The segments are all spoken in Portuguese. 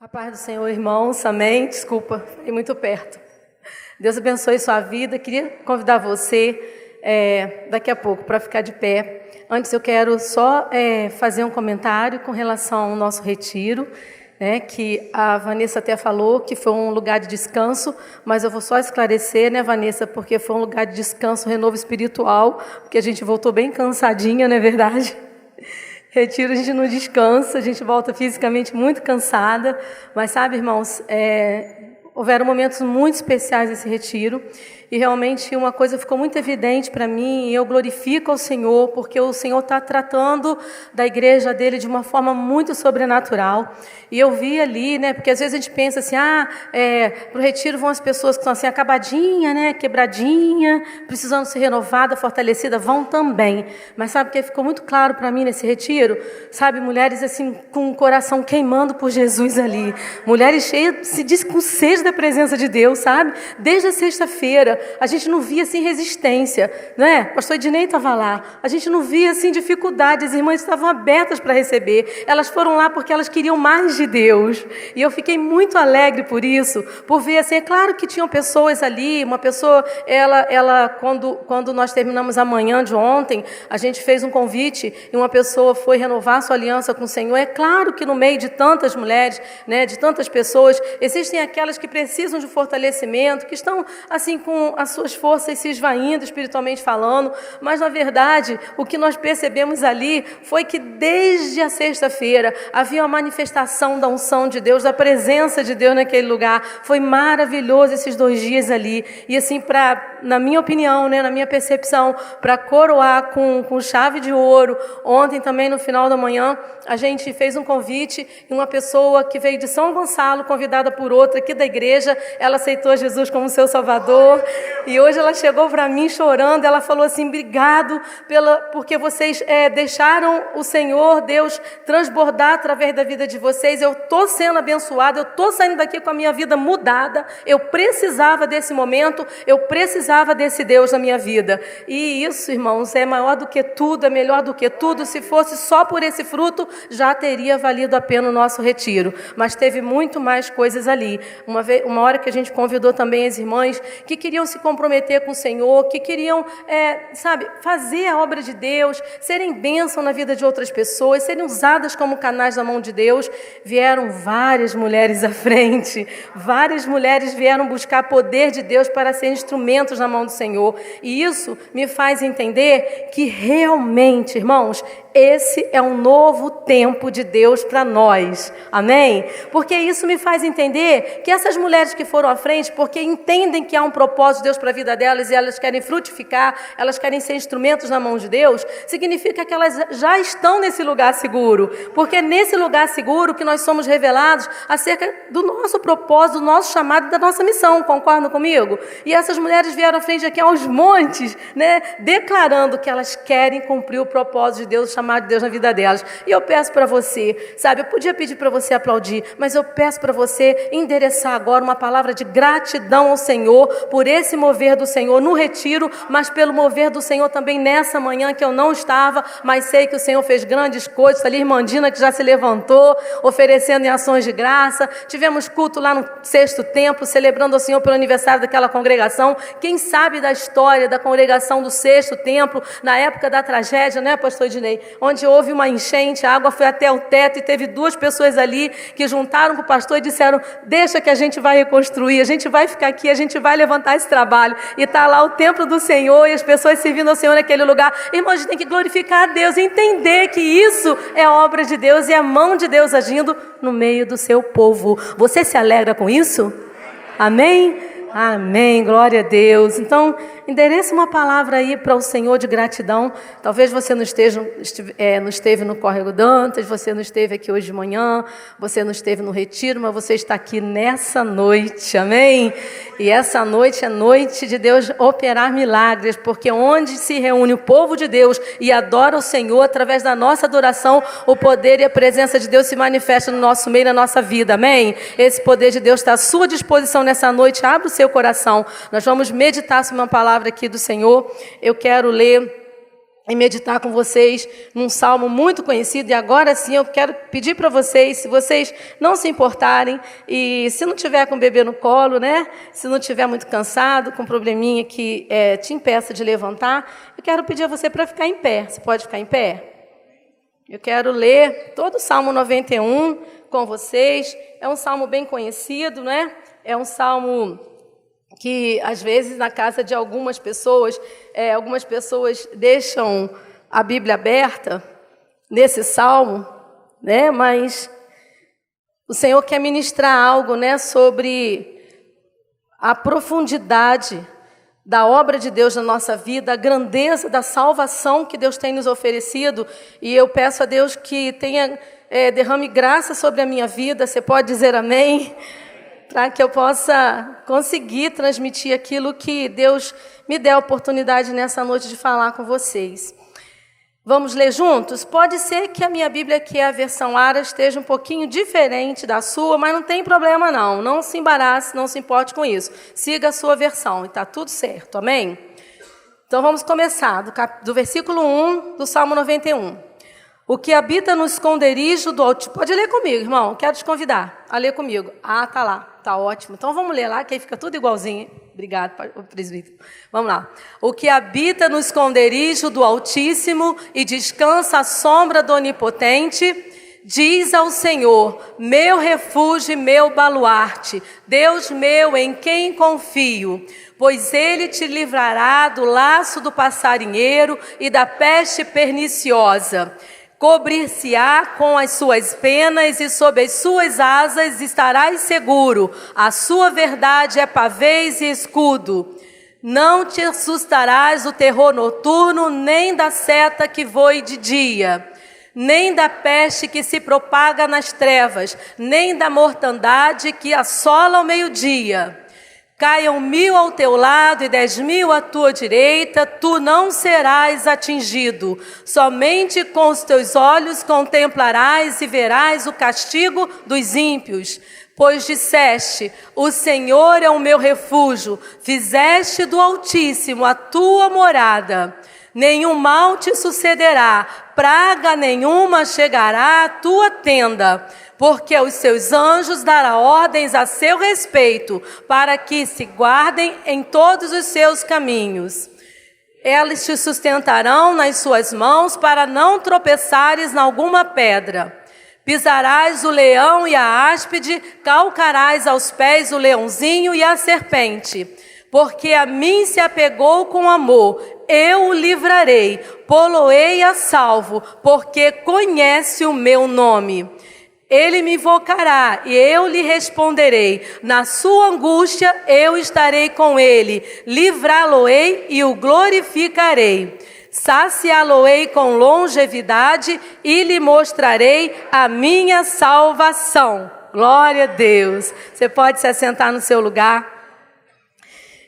A paz do Senhor, irmãos, amém. Desculpa, fiquei muito perto. Deus abençoe sua vida. Queria convidar você daqui a pouco para ficar de pé. Antes eu quero só fazer um comentário com relação ao nosso retiro, que a Vanessa até falou que foi um lugar de descanso, mas eu vou só esclarecer, Vanessa, porque foi um lugar de descanso, renovo espiritual, porque a gente voltou bem cansadinha, não é verdade? Retiro, a gente não descansa, a gente volta fisicamente muito cansada, mas sabe, irmãos, houveram momentos muito especiais nesse retiro, e realmente uma coisa ficou muito evidente para mim, e eu glorifico ao Senhor, porque o Senhor está tratando da igreja dele de uma forma muito sobrenatural. E eu vi ali, porque às vezes a gente pensa assim, para o retiro vão as pessoas que estão assim, acabadinha, quebradinha, precisando ser renovada, fortalecida, vão também. Mas sabe o que ficou muito claro para mim nesse retiro? Sabe, mulheres assim, com o coração queimando por Jesus ali. Mulheres cheias, se diz com sede da presença de Deus, sabe? Desde a sexta-feira, a gente não via assim resistência, Pastor Ednei estava lá, a gente não via assim dificuldades, as irmãs estavam abertas para receber, elas foram lá porque elas queriam mais de Deus, e eu fiquei muito alegre por isso, por ver assim, é claro que tinham pessoas ali, uma pessoa, ela quando nós terminamos a manhã de ontem, a gente fez um convite, e uma pessoa foi renovar sua aliança com o Senhor. É claro que no meio de tantas mulheres, de tantas pessoas, existem aquelas que precisam de fortalecimento, que estão assim com as suas forças se esvaindo espiritualmente falando, mas na verdade o que nós percebemos ali foi que desde a sexta-feira havia uma manifestação da unção de Deus, da presença de Deus naquele lugar. Foi maravilhoso esses 2 dias ali, e assim, na minha opinião, na minha percepção, para coroar com chave de ouro, ontem também no final da manhã a gente fez um convite, e uma pessoa que veio de São Gonçalo, convidada por outra aqui da igreja, ela aceitou Jesus como seu Salvador, e hoje ela chegou para mim chorando, ela falou assim, obrigado porque vocês deixaram o Senhor, Deus, transbordar através da vida de vocês. Eu estou sendo abençoada, eu estou saindo daqui com a minha vida mudada, eu precisava desse momento, eu precisava desse Deus na minha vida, e isso, irmãos, é maior do que tudo, é melhor do que tudo. Se fosse só por esse fruto, já teria valido a pena o nosso retiro, mas teve muito mais coisas ali. Uma hora que a gente convidou também as irmãs que queriam se comprometer com o Senhor, que queriam, fazer a obra de Deus, serem bênção na vida de outras pessoas, serem usadas como canais da mão de Deus. Vieram várias mulheres à frente, várias mulheres vieram buscar poder de Deus para ser instrumentos na mão do Senhor, e isso me faz entender que realmente, irmãos, esse é um novo tempo de Deus para nós, amém? Porque isso me faz entender que essas mulheres que foram à frente, porque entendem que há um propósito de Deus para a vida delas, e elas querem frutificar, elas querem ser instrumentos na mão de Deus, significa que elas já estão nesse lugar seguro, porque é nesse lugar seguro que nós somos revelados acerca do nosso propósito, do nosso chamado e da nossa missão, concordam comigo? E essas mulheres vieram à frente aqui aos montes, declarando que elas querem cumprir o propósito de Deus, chamado de Deus na vida delas. E eu peço para você, eu podia pedir para você aplaudir, mas eu peço para você endereçar agora uma palavra de gratidão ao Senhor, por esse mover do Senhor no retiro, mas pelo mover do Senhor também nessa manhã que eu não estava, mas sei que o Senhor fez grandes coisas. Está ali a irmã Dina, que já se levantou, oferecendo em ações de graça. Tivemos culto lá no 6º templo, celebrando ao Senhor pelo aniversário daquela congregação. Quem sabe da história da congregação do 6º templo, na época da tragédia, pastor Ednei? Onde houve uma enchente, a água foi até o teto, e teve 2 pessoas ali que juntaram com o pastor e disseram, deixa que a gente vai reconstruir, a gente vai ficar aqui, a gente vai levantar esse trabalho. E está lá o templo do Senhor, e as pessoas servindo ao Senhor naquele lugar. Irmãos, a gente tem que glorificar a Deus, entender que isso é obra de Deus, e é a mão de Deus agindo no meio do seu povo. Você se alegra com isso? Amém? Amém, glória a Deus. Então, endereça uma palavra aí para o Senhor de gratidão. Talvez você não esteve no Córrego Dantas, você não esteve aqui hoje de manhã, você não esteve no retiro, mas você está aqui nessa noite, amém? E essa noite é noite de Deus operar milagres, porque onde se reúne o povo de Deus e adora o Senhor, através da nossa adoração, o poder e a presença de Deus se manifesta no nosso meio, na nossa vida, amém? Esse poder de Deus está à sua disposição nessa noite. Abre o seu coração. Nós vamos meditar sobre uma palavra aqui do Senhor. Eu quero ler em meditar com vocês num salmo muito conhecido. E agora sim eu quero pedir para vocês, se vocês não se importarem, e se não tiver com o bebê no colo, né? Se não tiver muito cansado, com um probleminha que te impeça de levantar, eu quero pedir a você para ficar em pé. Você pode ficar em pé? Eu quero ler todo o Salmo 91 com vocês. É um salmo bem conhecido, né? É um salmo que, às vezes, na casa de algumas pessoas deixam a Bíblia aberta nesse salmo, né? Mas o Senhor quer ministrar algo, né, sobre a profundidade da obra de Deus na nossa vida, a grandeza da salvação que Deus tem nos oferecido. E eu peço a Deus que derrame graça sobre a minha vida. Você pode dizer amém? Para que eu possa conseguir transmitir aquilo que Deus me deu a oportunidade nessa noite de falar com vocês. Vamos ler juntos? Pode ser que a minha Bíblia, que é a versão ARA, esteja um pouquinho diferente da sua, mas não tem problema não. Não se embarace, não se importe com isso. Siga a sua versão e está tudo certo, amém? Então vamos começar do versículo 1 do Salmo 91. O que habita no esconderijo do Altíssimo. Pode ler comigo, irmão. Quero te convidar a ler comigo. Ah, tá lá. Tá ótimo. Então vamos ler lá, que aí fica tudo igualzinho. Obrigado, presbítero. Vamos lá. O que habita no esconderijo do Altíssimo e descansa à sombra do Onipotente, diz ao Senhor, meu refúgio e meu baluarte, Deus meu em quem confio. Pois ele te livrará do laço do passarinheiro e da peste perniciosa. Cobrir-se-á com as suas penas e sob as suas asas estarás seguro. A sua verdade é pavês e escudo. Não te assustarás do terror noturno, nem da seta que voe de dia, nem da peste que se propaga nas trevas, nem da mortandade que assola ao meio-dia. Caiam 1000 ao teu lado e 10.000 à tua direita, tu não serás atingido. Somente com os teus olhos contemplarás e verás o castigo dos ímpios. Pois disseste, o Senhor é o meu refúgio, fizeste do Altíssimo a tua morada. Nenhum mal te sucederá, praga nenhuma chegará à tua tenda. Porque os seus anjos dará ordens a seu respeito, para que se guardem em todos os seus caminhos. Eles te sustentarão nas suas mãos, para não tropeçares em alguma pedra. Pisarás o leão e a áspide, calcarás aos pés o leãozinho e a serpente. Porque a mim se apegou com amor, eu o livrarei, pô-lo-ei a salvo, porque conhece o meu nome. Ele me invocará e eu lhe responderei. Na sua angústia eu estarei com ele. Livrá-lo-ei e o glorificarei. Saciá-lo-ei com longevidade e lhe mostrarei a minha salvação. Glória a Deus. Você pode se assentar no seu lugar.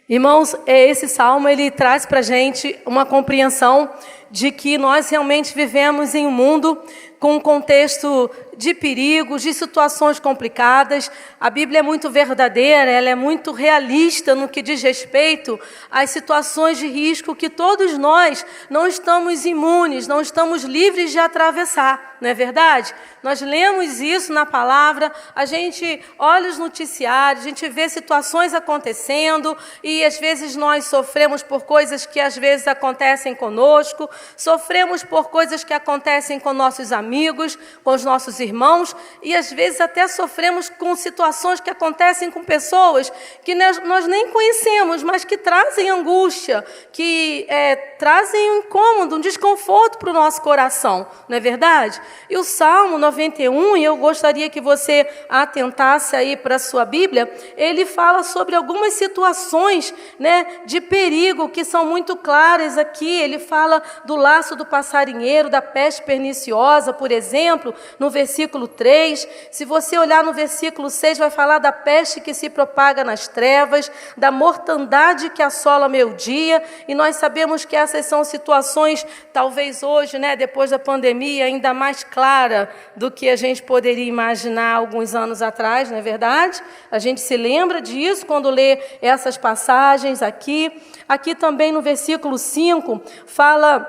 Irmãos, esse salmo ele traz para a gente uma compreensão de que nós realmente vivemos em um mundo com um contexto de perigos, de situações complicadas. A Bíblia é muito verdadeira, ela é muito realista no que diz respeito às situações de risco que todos nós não estamos imunes, não estamos livres de atravessar, não é verdade? Nós lemos isso na palavra, a gente olha os noticiários, a gente vê situações acontecendo e às vezes nós sofremos por coisas que às vezes acontecem conosco, sofremos por coisas que acontecem com nossos amigos, com os nossos irmãos, e às vezes até sofremos com situações que acontecem com pessoas que nós nem conhecemos, mas que trazem angústia, que trazem um incômodo, um desconforto para o nosso coração, não é verdade? E o Salmo 91, e eu gostaria que você atentasse aí para a sua Bíblia, ele fala sobre algumas situações, né, de perigo que são muito claras aqui. Ele fala do laço do passarinheiro, da peste perniciosa, por exemplo, no versículo 3. Se você olhar no versículo 6, vai falar da peste que se propaga nas trevas, da mortandade que assola meio-dia, e nós sabemos que essas são situações, talvez hoje, né, depois da pandemia, ainda mais clara do que a gente poderia imaginar alguns anos atrás, não é verdade? A gente se lembra disso quando lê essas passagens aqui. Aqui também no versículo 5 fala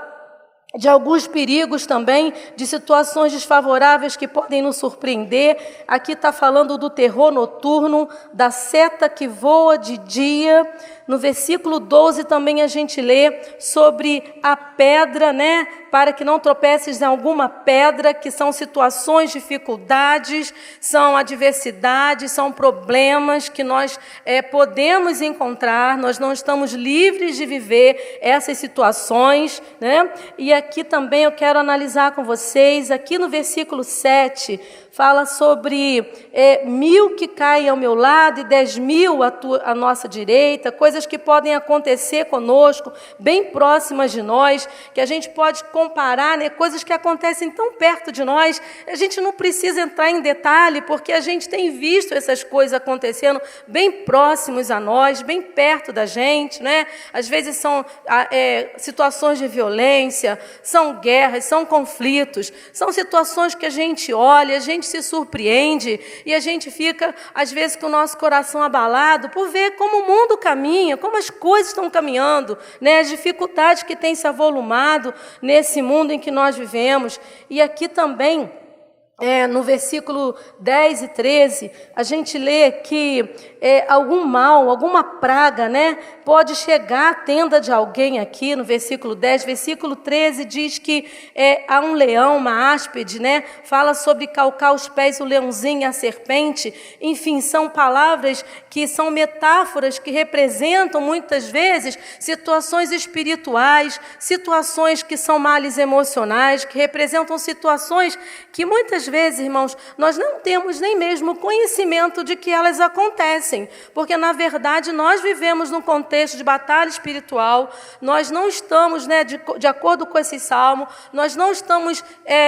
de alguns perigos também, de situações desfavoráveis que podem nos surpreender. Aqui está falando do terror noturno, da seta que voa de dia. No versículo 12 também a gente lê sobre a pedra, né? Para que não tropeces em alguma pedra, que são situações, dificuldades, são adversidades, são problemas que nós podemos encontrar. Nós não estamos livres de viver essas situações, né? E aqui também eu quero analisar com vocês, aqui no versículo 7, fala sobre 1.000 que caem ao meu lado e 10.000 à nossa direita, coisas que podem acontecer conosco, bem próximas de nós, que a gente pode comparar, né, coisas que acontecem tão perto de nós. A gente não precisa entrar em detalhe, porque a gente tem visto essas coisas acontecendo bem próximos a nós, bem perto da gente, né? Às vezes são situações de violência, são guerras, são conflitos, são situações que a gente olha, a gente se surpreende e a gente fica, às vezes, com o nosso coração abalado por ver como o mundo caminha, como as coisas estão caminhando, né? As dificuldades que têm se avolumado nesse mundo em que nós vivemos. E aqui também, no versículo 10 e 13, a gente lê que algum mal, alguma praga, né, pode chegar à tenda de alguém aqui, no versículo 10. Versículo 13 diz que há um leão, uma áspide, né, fala sobre calcar os pés o leãozinho e a serpente. Enfim, são palavras que são metáforas que representam muitas vezes situações espirituais, situações que são males emocionais, que representam situações que muitas vezes, irmãos, nós não temos nem mesmo conhecimento de que elas acontecem, porque, na verdade, nós vivemos num contexto de batalha espiritual, nós não estamos, né, de acordo com esse salmo, nós não estamos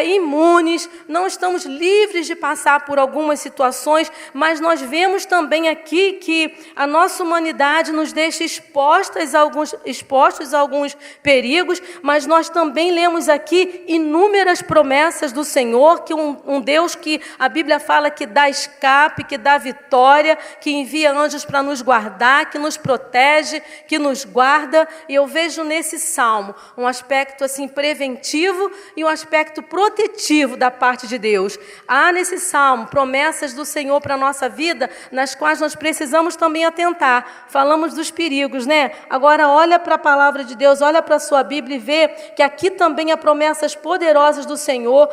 imunes, não estamos livres de passar por algumas situações, mas nós vemos também aqui que a nossa humanidade nos deixa expostos a alguns perigos, mas nós também lemos aqui inúmeras promessas do Senhor, que um Deus que a Bíblia fala que dá escape, que dá vitória, que envia anjos para nos guardar, que nos protege, que nos guarda. E eu vejo nesse salmo um aspecto assim preventivo e um aspecto protetivo da parte de Deus. Há nesse salmo promessas do Senhor para a nossa vida, nas quais nós precisamos também atentar. Falamos dos perigos, né? Agora olha para a palavra de Deus, olha para a sua Bíblia e vê que aqui também há promessas poderosas do Senhor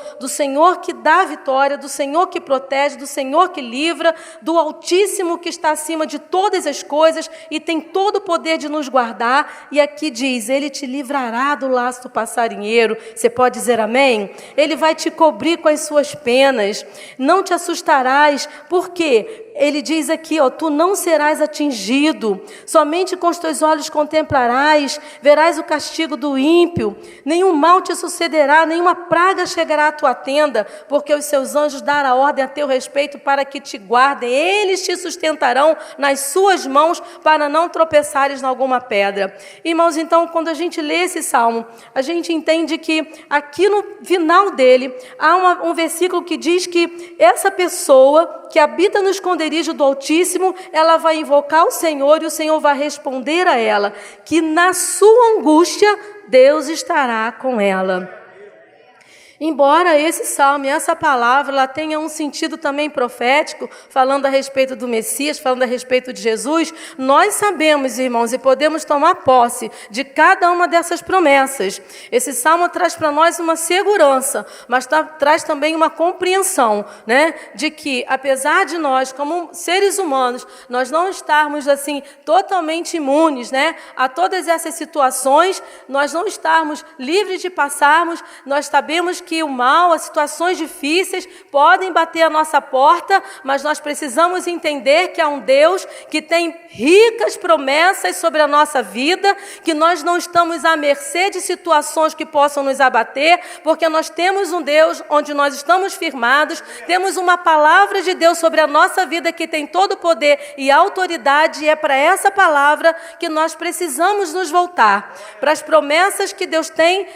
que dá vitória, do Senhor que protege, do Senhor que livra, do Altíssimo que está acima de todas as coisas e tem todo o poder de nos guardar. E aqui diz, Ele te livrará do laço do passarinheiro. Você pode dizer amém? Ele vai te cobrir com as suas penas, não te assustarás, porque Ele diz aqui, tu não serás atingido, somente com os teus olhos contemplarás, verás o castigo do ímpio, nenhum mal te sucederá, nenhuma praga chegará à tua tenda, porque os seus anjos darão ordem a teu respeito para que te guardem, eles te sustentarão nas suas mãos para não tropeçares em alguma pedra. Irmãos, então, quando a gente lê esse salmo, a gente entende que aqui no final dele, há um versículo que diz que essa pessoa que habita no esconderijo do Altíssimo, ela vai invocar o Senhor e o Senhor vai responder a ela, que na sua angústia Deus estará com ela. Embora esse salmo e essa palavra ela tenha um sentido também profético, falando a respeito do Messias, falando a respeito de Jesus, nós sabemos, irmãos, e podemos tomar posse de cada uma dessas promessas. Esse salmo traz para nós uma segurança, mas traz também uma compreensão, né, de que, apesar de nós, como seres humanos, nós não estarmos assim totalmente imunes, né, a todas essas situações, nós não estarmos livres de passarmos, nós sabemos que o mal, as situações difíceis podem bater a nossa porta, mas nós precisamos entender que há um Deus que tem ricas promessas sobre a nossa vida, que nós não estamos à mercê de situações que possam nos abater, porque nós temos um Deus onde nós estamos firmados, temos uma palavra de Deus sobre a nossa vida que tem todo o poder e autoridade, e é para essa palavra que nós precisamos nos voltar, para as promessas que Deus tem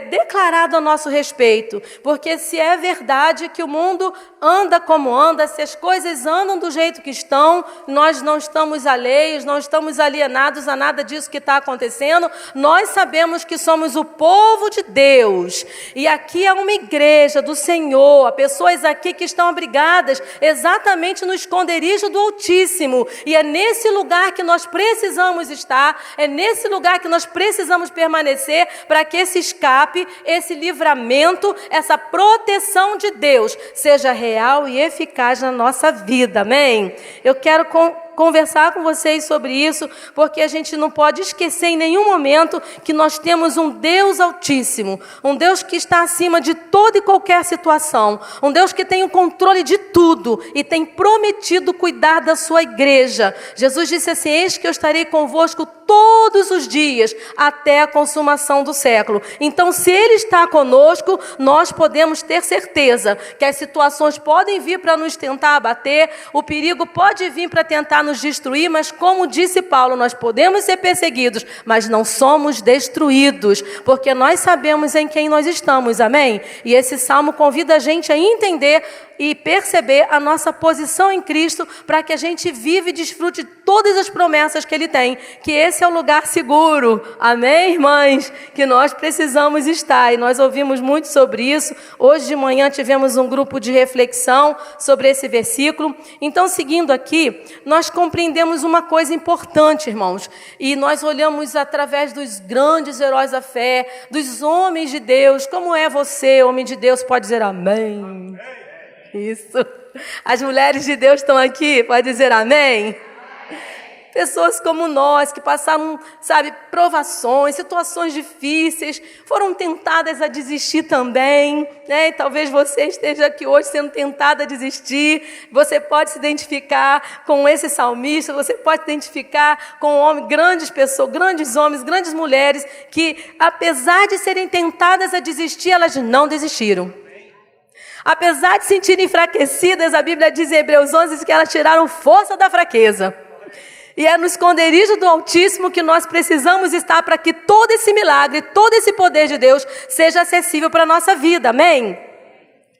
declarado a nosso respeito. Porque se é verdade que o mundo anda como anda, se as coisas andam do jeito que estão, nós não estamos alheios, não estamos alienados a nada disso que está acontecendo. Nós sabemos que somos o povo de Deus. E aqui é uma igreja do Senhor. Há pessoas aqui que estão abrigadas exatamente no esconderijo do Altíssimo. E é nesse lugar que nós precisamos estar, é nesse lugar que nós precisamos permanecer para que esse escape, esse livramento, essa proteção de Deus seja real e eficaz na nossa vida. Amém? Eu quero conversar com vocês sobre isso, porque a gente não pode esquecer em nenhum momento que nós temos um Deus Altíssimo, um Deus que está acima de toda e qualquer situação, um Deus que tem o controle de tudo e tem prometido cuidar da sua igreja. Jesus disse assim: eis que eu estarei convosco todos os dias até a consumação do século. Então, se Ele está conosco, nós podemos ter certeza que as situações podem vir para nos tentar abater, o perigo pode vir para tentar nos destruir, mas como disse Paulo, nós podemos ser perseguidos, mas não somos destruídos, porque nós sabemos em quem nós estamos, amém? E esse salmo convida a gente a entender e perceber a nossa posição em Cristo, para que a gente viva e desfrute de todas as promessas que Ele tem, que esse é o lugar seguro, amém, irmãs? Que nós precisamos estar, e nós ouvimos muito sobre isso. Hoje de manhã tivemos um grupo de reflexão sobre esse versículo. Então, seguindo aqui, nós compreendemos uma coisa importante, irmãos, e nós olhamos através dos grandes heróis da fé, dos homens de Deus. Como é você, homem de Deus? Pode dizer amém. Isso. As mulheres de Deus estão aqui, pode dizer amém? Pessoas como nós, que passaram, provações, situações difíceis, foram tentadas a desistir também, né? E talvez você esteja aqui hoje sendo tentada a desistir. Você pode se identificar com esse salmista, você pode se identificar com grandes pessoas, grandes homens, grandes mulheres, que apesar de serem tentadas a desistir, elas não desistiram. Apesar de se sentirem enfraquecidas, a Bíblia diz em Hebreus 11 que elas tiraram força da fraqueza. E é no esconderijo do Altíssimo que nós precisamos estar para que todo esse milagre, todo esse poder de Deus seja acessível para a nossa vida, amém?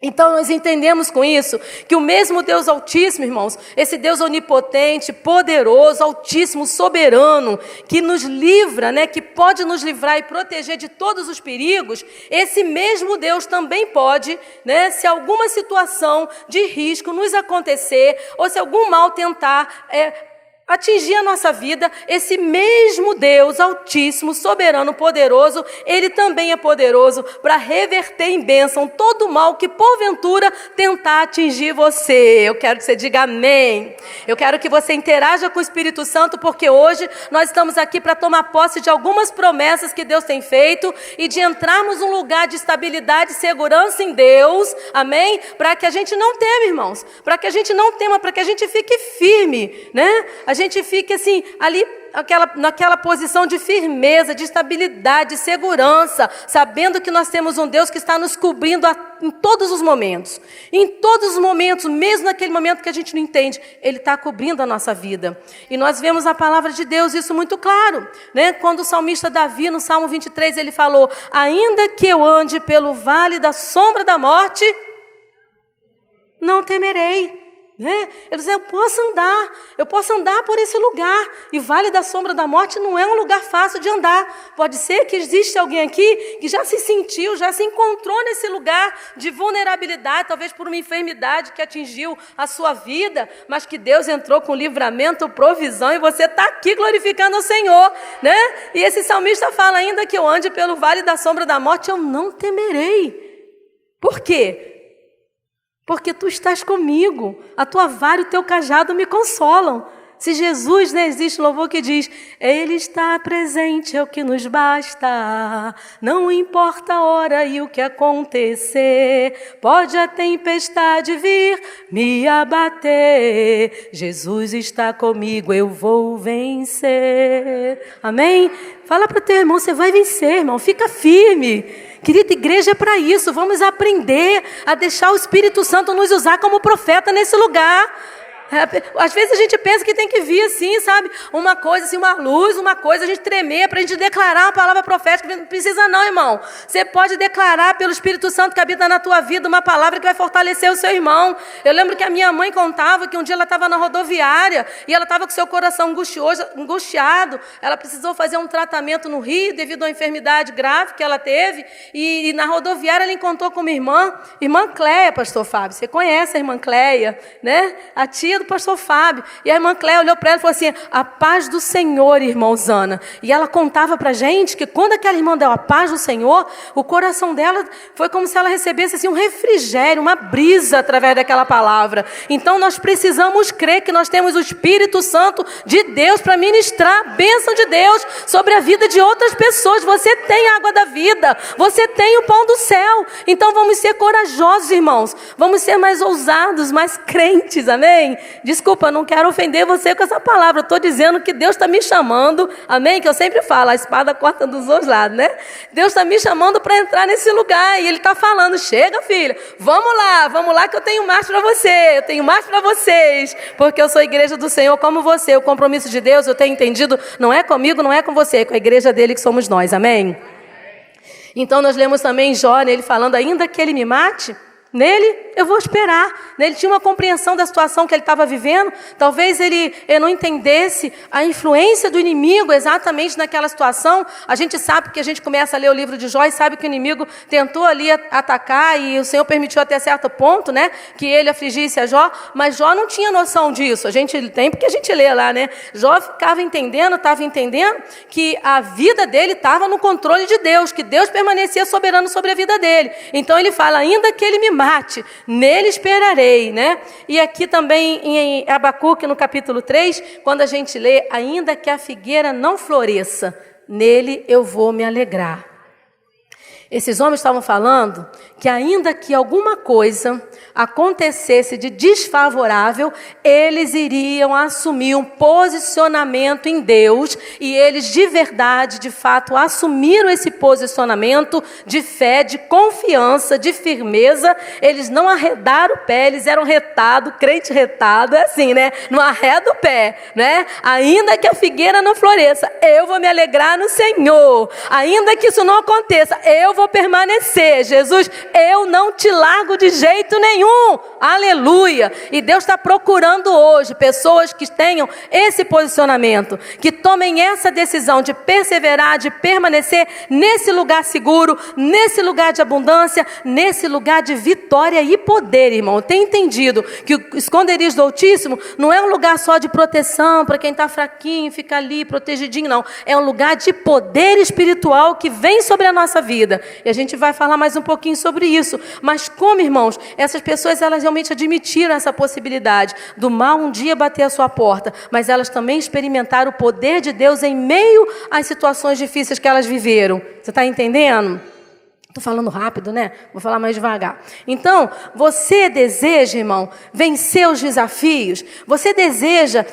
Então nós entendemos com isso que o mesmo Deus Altíssimo, irmãos, esse Deus onipotente, poderoso, altíssimo, soberano, que nos livra, né, que pode nos livrar e proteger de todos os perigos, esse mesmo Deus também pode, né, se alguma situação de risco nos acontecer, ou se algum mal tentar atingir a nossa vida, esse mesmo Deus Altíssimo, soberano, poderoso, Ele também é poderoso para reverter em bênção todo o mal que porventura tentar atingir você. Eu quero que você diga amém. Eu quero que você interaja com o Espírito Santo, porque hoje nós estamos aqui para tomar posse de algumas promessas que Deus tem feito e de entrarmos num lugar de estabilidade e segurança em Deus, amém? Para que a gente não tema, irmãos, para que a gente não tema, para que a gente fique firme, né? A gente fique assim, ali, naquela posição de firmeza, de estabilidade, de segurança, sabendo que nós temos um Deus que está nos cobrindo em todos os momentos. Em todos os momentos, mesmo naquele momento que a gente não entende, Ele está cobrindo a nossa vida. E nós vemos na palavra de Deus isso muito claro, né? Quando o salmista Davi, no Salmo 23, ele falou: ainda que eu ande pelo vale da sombra da morte, não temerei. Ele diz: eu posso andar por esse lugar. E Vale da Sombra da Morte não é um lugar fácil de andar. Pode ser que existe alguém aqui que já se sentiu, já se encontrou nesse lugar de vulnerabilidade, talvez por uma enfermidade que atingiu a sua vida, mas que Deus entrou com livramento, provisão, e você está aqui glorificando o Senhor, né? E esse salmista fala: ainda que eu ande pelo Vale da Sombra da Morte, eu não temerei. Por quê? Porque tu estás comigo, a tua vara e o teu cajado me consolam. Se Jesus, né, existe louvor que diz: Ele está presente, é o que nos basta. Não importa a hora e o que acontecer, pode a tempestade vir me abater. Jesus está comigo, eu vou vencer. Amém? Fala para o teu irmão: você vai vencer, irmão, fica firme. Querida, igreja é para isso. Vamos aprender a deixar o Espírito Santo nos usar como profeta nesse lugar. Às vezes a gente pensa que tem que vir assim, sabe? Uma coisa assim, uma luz, uma coisa, a gente tremer para a gente declarar uma palavra profética. Não precisa não, irmão. Você pode declarar pelo Espírito Santo que habita na tua vida uma palavra que vai fortalecer o seu irmão. Eu lembro que a minha mãe contava que um dia ela estava na rodoviária e ela estava com seu coração angustiado. Ela precisou fazer um tratamento no Rio devido a uma enfermidade grave que ela teve. E na rodoviária ela encontrou com uma irmã Cléia, pastor Fábio. Você conhece a irmã Cléia, né? A tia do pastor Fábio. E a irmã Cléia olhou para ela e falou assim: a paz do Senhor, irmã Zana. E ela contava para a gente que quando aquela irmã deu a paz do Senhor, o coração dela foi como se ela recebesse assim, um refrigério, uma brisa através daquela palavra. Então nós precisamos crer que nós temos o Espírito Santo de Deus para ministrar a bênção de Deus sobre a vida de outras pessoas. Você tem a água da vida, você tem o pão do céu. Então vamos ser corajosos, irmãos. Vamos ser mais ousados, mais crentes, amém? Desculpa, não quero ofender você com essa palavra. Eu estou dizendo que Deus está me chamando, amém? Que eu sempre falo, a espada corta dos dois lados, né? Deus está me chamando para entrar nesse lugar. E Ele está falando: chega, filha, vamos lá que eu tenho mais para você. Eu tenho mais para vocês. Porque eu sou igreja do Senhor como você. O compromisso de Deus, eu tenho entendido, não é comigo, não é com você, é com a igreja dele que somos nós, amém? Então nós lemos também Jó, ele falando: ainda que ele me mate, nele eu vou esperar. Ele tinha uma compreensão da situação que ele estava vivendo. Talvez ele não entendesse a influência do inimigo exatamente naquela situação. A gente sabe que a gente começa a ler o livro de Jó e sabe que o inimigo tentou ali atacar e o Senhor permitiu até certo ponto, né, que ele afligisse a Jó, mas Jó não tinha noção disso. A gente tem porque a gente lê lá, né? Jó estava entendendo que a vida dele estava no controle de Deus, que Deus permanecia soberano sobre a vida dele. Então ele fala: ainda que ele me mate, nele esperarei, né? E aqui também em Abacuque, no capítulo 3, quando a gente lê: ainda que a figueira não floresça, nele eu vou me alegrar. Esses homens estavam falando que ainda que alguma coisa acontecesse de desfavorável, eles iriam assumir um posicionamento em Deus, e eles de verdade, de fato, assumiram esse posicionamento de fé, de confiança, de firmeza. Eles não arredaram o pé, eles eram retados, crente retado, é assim, né? Não arreda o pé, né? Ainda que a figueira não floresça, eu vou me alegrar no Senhor. Ainda que isso não aconteça, eu vou permanecer. Jesus, eu não te largo de jeito nenhum. Aleluia. E Deus está procurando hoje pessoas que tenham esse posicionamento, que tomem essa decisão de perseverar, de permanecer nesse lugar seguro, nesse lugar de abundância, nesse lugar de vitória e poder, irmão. Tem entendido que o esconderijo do Altíssimo não é um lugar só de proteção para quem está fraquinho, fica ali protegidinho, não. É um lugar de poder espiritual que vem sobre a nossa vida. E a gente vai falar mais um pouquinho sobre isso. Mas como, irmãos, essas pessoas, elas realmente admitiram essa possibilidade do mal um dia bater a sua porta, mas elas também experimentaram o poder de Deus em meio às situações difíceis que elas viveram. Você está entendendo? Estou falando rápido, né? Vou falar mais devagar. Então, você deseja, irmão, vencer os desafios? Você deseja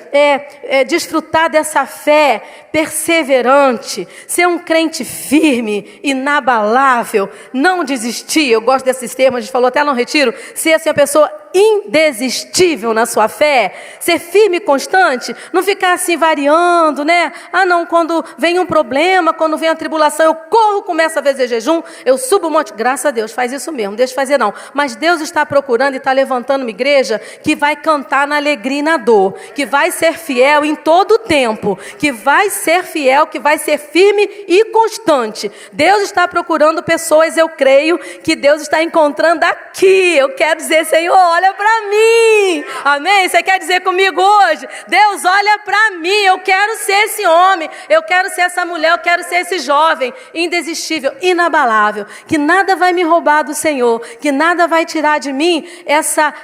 desfrutar dessa fé perseverante, ser um crente firme, inabalável, não desistir? Eu gosto desses termos, a gente falou até no retiro. Ser assim, uma pessoa indesistível na sua fé, ser firme e constante, não ficar assim variando, né? Ah, não, quando vem um problema, quando vem a tribulação, eu corro, começo a fazer jejum, eu subo um monte. Graças a Deus, faz isso mesmo, deixa eu fazer não. Mas Deus está procurando e está levantando uma igreja que vai cantar na alegria e na dor, que vai ser fiel em todo o tempo, que vai ser fiel, que vai ser firme e constante. Deus está procurando pessoas, eu creio que Deus está encontrando aqui. Eu quero dizer, Senhor, olha para mim, amém? Você quer dizer comigo hoje? Deus, olha para mim, eu quero ser esse homem, eu quero ser essa mulher, eu quero ser esse jovem, indesistível, inabalável, que nada vai me roubar do Senhor, que nada vai tirar de mim essa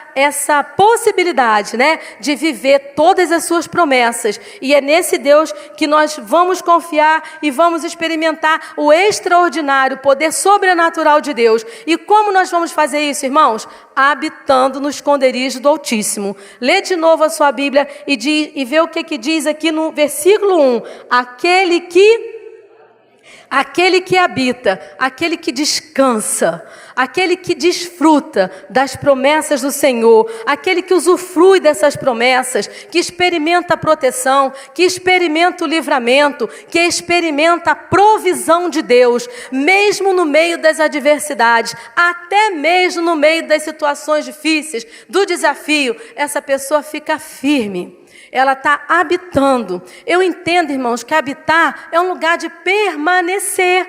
possibilidade, né, de viver todas as suas promessas. E é nesse Deus que nós vamos confiar e vamos experimentar o extraordinário, o poder sobrenatural de Deus. E como nós vamos fazer isso, irmãos? Habitando no esconderijo do Altíssimo. Lê de novo a sua Bíblia e vê o que diz aqui no versículo 1. Aquele que habita, aquele que descansa, aquele que desfruta das promessas do Senhor, aquele que usufrui dessas promessas, que experimenta a proteção, que experimenta o livramento, que experimenta a provisão de Deus, mesmo no meio das adversidades, até mesmo no meio das situações difíceis, do desafio, essa pessoa fica firme. Ela está habitando. Eu entendo, irmãos, que habitar é um lugar de permanecer,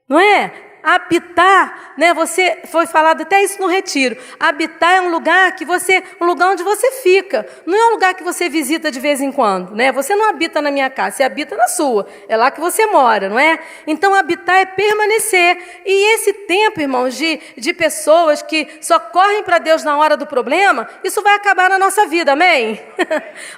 não é? Habitar, né? Você foi falado até isso no retiro. Habitar é um lugar onde você fica. Não é um lugar que você visita de vez em quando, né? Você não habita na minha casa, você habita na sua. É lá que você mora, não é? Então habitar é permanecer. E esse tempo, irmãos, de pessoas que só correm para Deus na hora do problema, isso vai acabar na nossa vida, amém?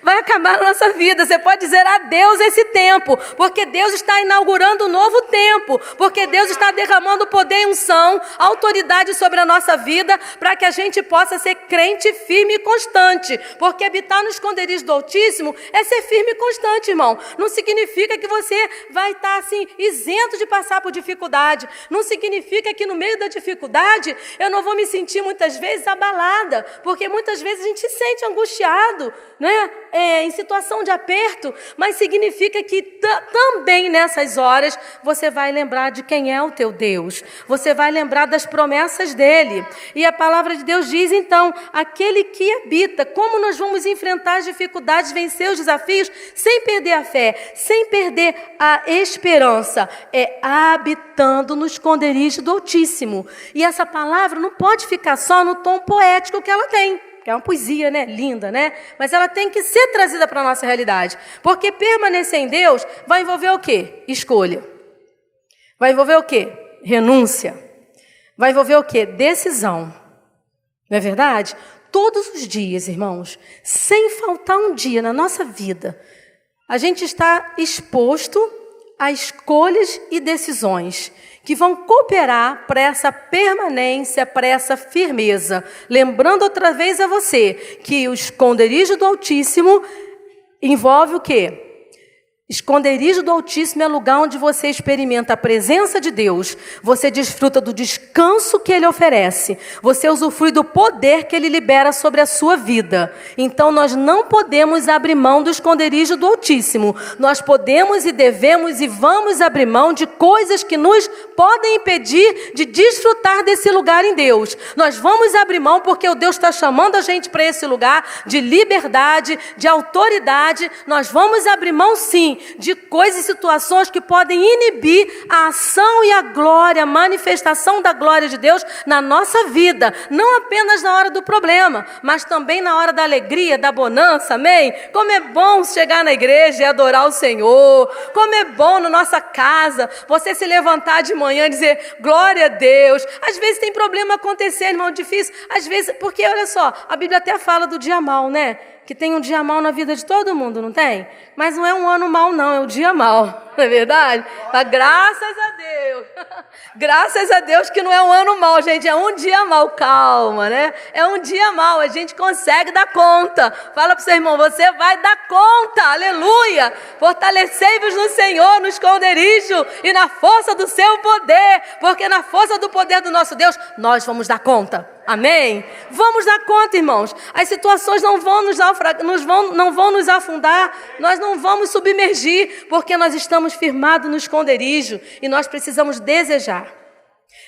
Vai acabar na nossa vida. Você pode dizer adeus a esse tempo, porque Deus está inaugurando um novo tempo, porque Deus está derramando poder e unção, autoridade sobre a nossa vida, para que a gente possa ser crente firme e constante, porque habitar no esconderijo do Altíssimo é ser firme e constante, irmão. Não significa que você vai estar assim, isento de passar por dificuldade, não significa que no meio da dificuldade eu não vou me sentir muitas vezes abalada, porque muitas vezes a gente se sente angustiado, né? Em situação de aperto, mas significa que também nessas horas você vai lembrar de quem é o teu Deus, você vai lembrar das promessas dele. E a palavra de Deus diz então, aquele que habita, como nós vamos enfrentar as dificuldades, vencer os desafios, sem perder a fé, sem perder a esperança, é habitando no esconderijo do Altíssimo. E essa palavra não pode ficar só no tom poético que ela tem, que é uma poesia, né? Linda, né? Mas ela tem que ser trazida para a nossa realidade. Porque permanecer em Deus vai envolver o quê? Escolha. Vai envolver o quê? Renúncia. Vai envolver o quê? Decisão. Não é verdade? Todos os dias, irmãos, sem faltar um dia na nossa vida, a gente está exposto a escolhas e decisões que vão cooperar para essa permanência, para essa firmeza. Lembrando outra vez a você que o esconderijo do Altíssimo envolve o quê? Esconderijo do Altíssimo é lugar onde você experimenta a presença de Deus, você desfruta do descanso que Ele oferece, você usufrui do poder que Ele libera sobre a sua vida. Então nós não podemos abrir mão do esconderijo do Altíssimo, nós podemos e devemos e vamos abrir mão de coisas que nos podem impedir de desfrutar desse lugar em Deus. Nós vamos abrir mão porque o Deus está chamando a gente para esse lugar de liberdade, de autoridade. Nós vamos abrir mão sim de coisas e situações que podem inibir a ação e a glória, a manifestação da glória de Deus na nossa vida, não apenas na hora do problema, mas também na hora da alegria, da bonança, amém? Como é bom chegar na igreja e adorar o Senhor, como é bom na nossa casa, você se levantar de manhã e dizer, glória a Deus. Às vezes tem problema acontecendo, irmão, difícil, às vezes, porque olha só, a Bíblia até fala do dia mau, né? Que tem um dia mau na vida de todo mundo, não tem? Mas não é um ano mau, não, é um dia mau, não é verdade? Mas graças a Deus, graças a Deus que não é um ano mau, gente, é um dia mau, calma, né? É um dia mau, a gente consegue dar conta. Fala para o seu irmão, você vai dar conta, aleluia! Fortalecei-vos no Senhor, no esconderijo e na força do seu poder, porque na força do poder do nosso Deus, nós vamos dar conta. Amém? Vamos dar conta, irmãos. As situações não vão nos afundar, nós não vamos submergir, porque nós estamos firmados no esconderijo e nós precisamos desejar,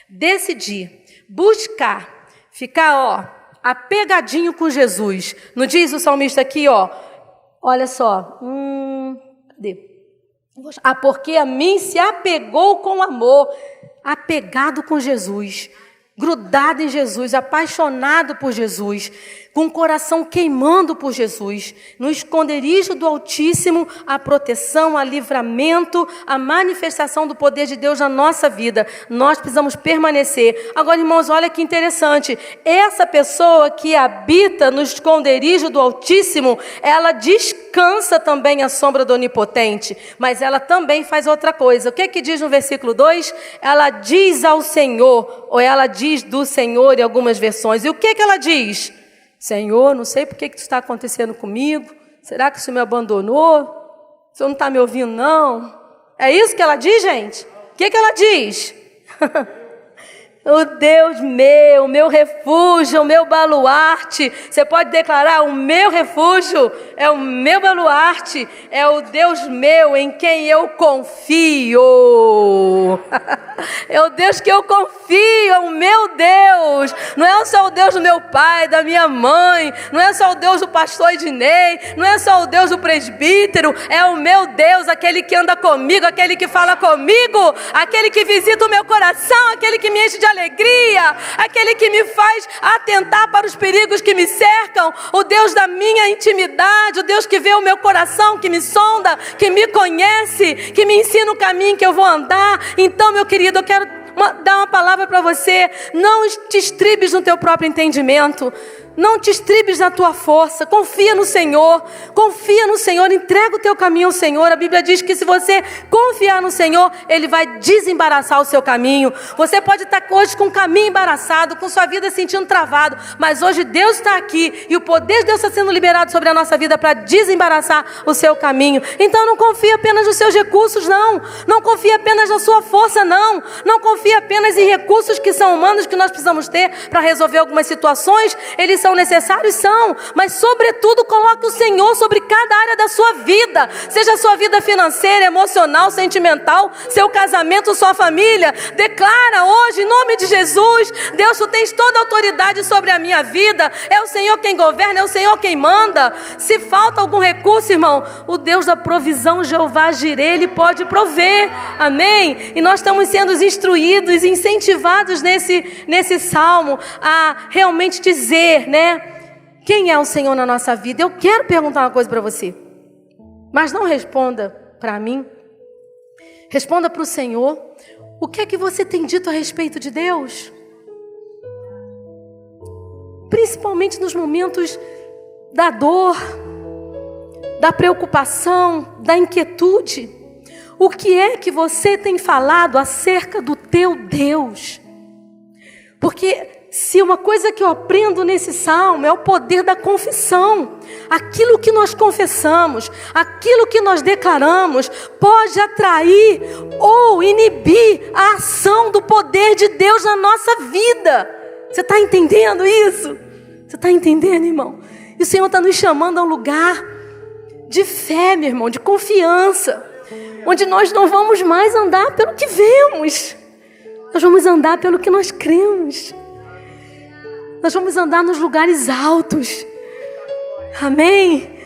decidir, buscar, ficar, apegadinho com Jesus. Não diz o salmista aqui, olha só, cadê? Porque a mim se apegou com amor, apegado com Jesus, grudado em Jesus, apaixonado por Jesus, com o coração queimando por Jesus, no esconderijo do Altíssimo, a proteção, a livramento, a manifestação do poder de Deus na nossa vida. Nós precisamos permanecer. Agora, irmãos, olha que interessante, essa pessoa que habita no esconderijo do Altíssimo, ela descansa também à sombra do Onipotente, mas ela também faz outra coisa. O que que diz no versículo 2? Ela diz ao Senhor, ou ela diz do Senhor em algumas versões. E o que que ela diz? Senhor, não sei por que isso está acontecendo comigo. Será que o Senhor me abandonou? O Senhor não está me ouvindo, não? É isso que ela diz, gente? O que que ela diz? O Deus meu refúgio, o meu baluarte. Você pode declarar: o meu refúgio é o meu baluarte, é o Deus meu em quem eu confio. É o Deus que eu confio, é o meu Deus. Não é só o Deus do meu pai, da minha mãe, não é só o Deus do pastor Ednei, não é só o Deus do presbítero, é o meu Deus, aquele que anda comigo, aquele que fala comigo, aquele que visita o meu coração, aquele que me enche de alegria, aquele que me faz atentar para os perigos que me cercam, o Deus da minha intimidade, o Deus que vê o meu coração, que me sonda, que me conhece, que me ensina o caminho que eu vou andar. Então, meu querido, eu quero dar uma palavra para você: não te estribes no teu próprio entendimento, não te estribes na tua força, confia no Senhor, entrega o teu caminho ao Senhor. A Bíblia diz que se você confiar no Senhor, Ele vai desembaraçar o seu caminho. Você pode estar hoje com o caminho embaraçado, com sua vida sentindo travado, mas hoje Deus está aqui e o poder de Deus está sendo liberado sobre a nossa vida para desembaraçar o seu caminho. Então não confia apenas nos seus recursos, não confia apenas na sua força, não confia apenas em recursos que são humanos, que nós precisamos ter para resolver algumas situações. Eles são necessários, mas sobretudo coloque o Senhor sobre cada área da sua vida, seja a sua vida financeira, emocional, sentimental, seu casamento, sua família. Declara hoje, em nome de Jesus: Deus, tu tens toda a autoridade sobre a minha vida, é o Senhor quem governa, é o Senhor quem manda. Se falta algum recurso, irmão, o Deus da provisão, Jeová Jireh, Ele pode prover, amém? E nós estamos sendo instruídos, incentivados nesse salmo a realmente dizer, quem é o Senhor na nossa vida. Eu quero perguntar uma coisa para você, mas não responda para mim, responda para o Senhor. O que é que você tem dito a respeito de Deus? Principalmente nos momentos da dor, da preocupação, da inquietude. O que é que você tem falado acerca do teu Deus? Porque se uma coisa que eu aprendo nesse salmo é o poder da confissão, aquilo que nós confessamos, aquilo que nós declaramos, pode atrair ou inibir a ação do poder de Deus na nossa vida. Você está entendendo isso? Você está entendendo, irmão? E o Senhor está nos chamando a um lugar de fé, meu irmão, de confiança, onde nós não vamos mais andar pelo que vemos, nós vamos andar pelo que nós cremos. Nós vamos andar nos lugares altos. Amém?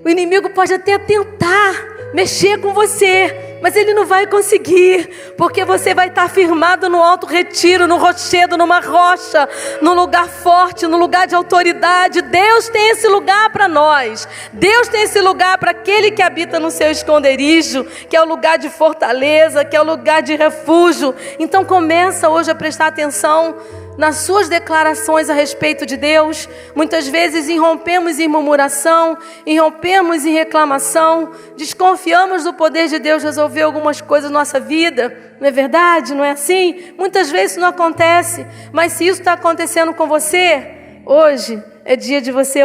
O inimigo pode até tentar mexer com você, mas ele não vai conseguir, porque você vai estar firmado no alto retiro, no rochedo, numa rocha, num lugar forte, num lugar de autoridade. Deus tem esse lugar para nós. Deus tem esse lugar para aquele que habita no seu esconderijo, que é o lugar de fortaleza, que é o lugar de refúgio. Então começa hoje a prestar atenção nas suas declarações a respeito de Deus. Muitas vezes irrompemos em murmuração, irrompemos em reclamação, desconfiamos do poder de Deus resolver algumas coisas na nossa vida. Não é verdade? Não é assim? Muitas vezes isso não acontece, mas se isso está acontecendo com você, hoje é dia de você,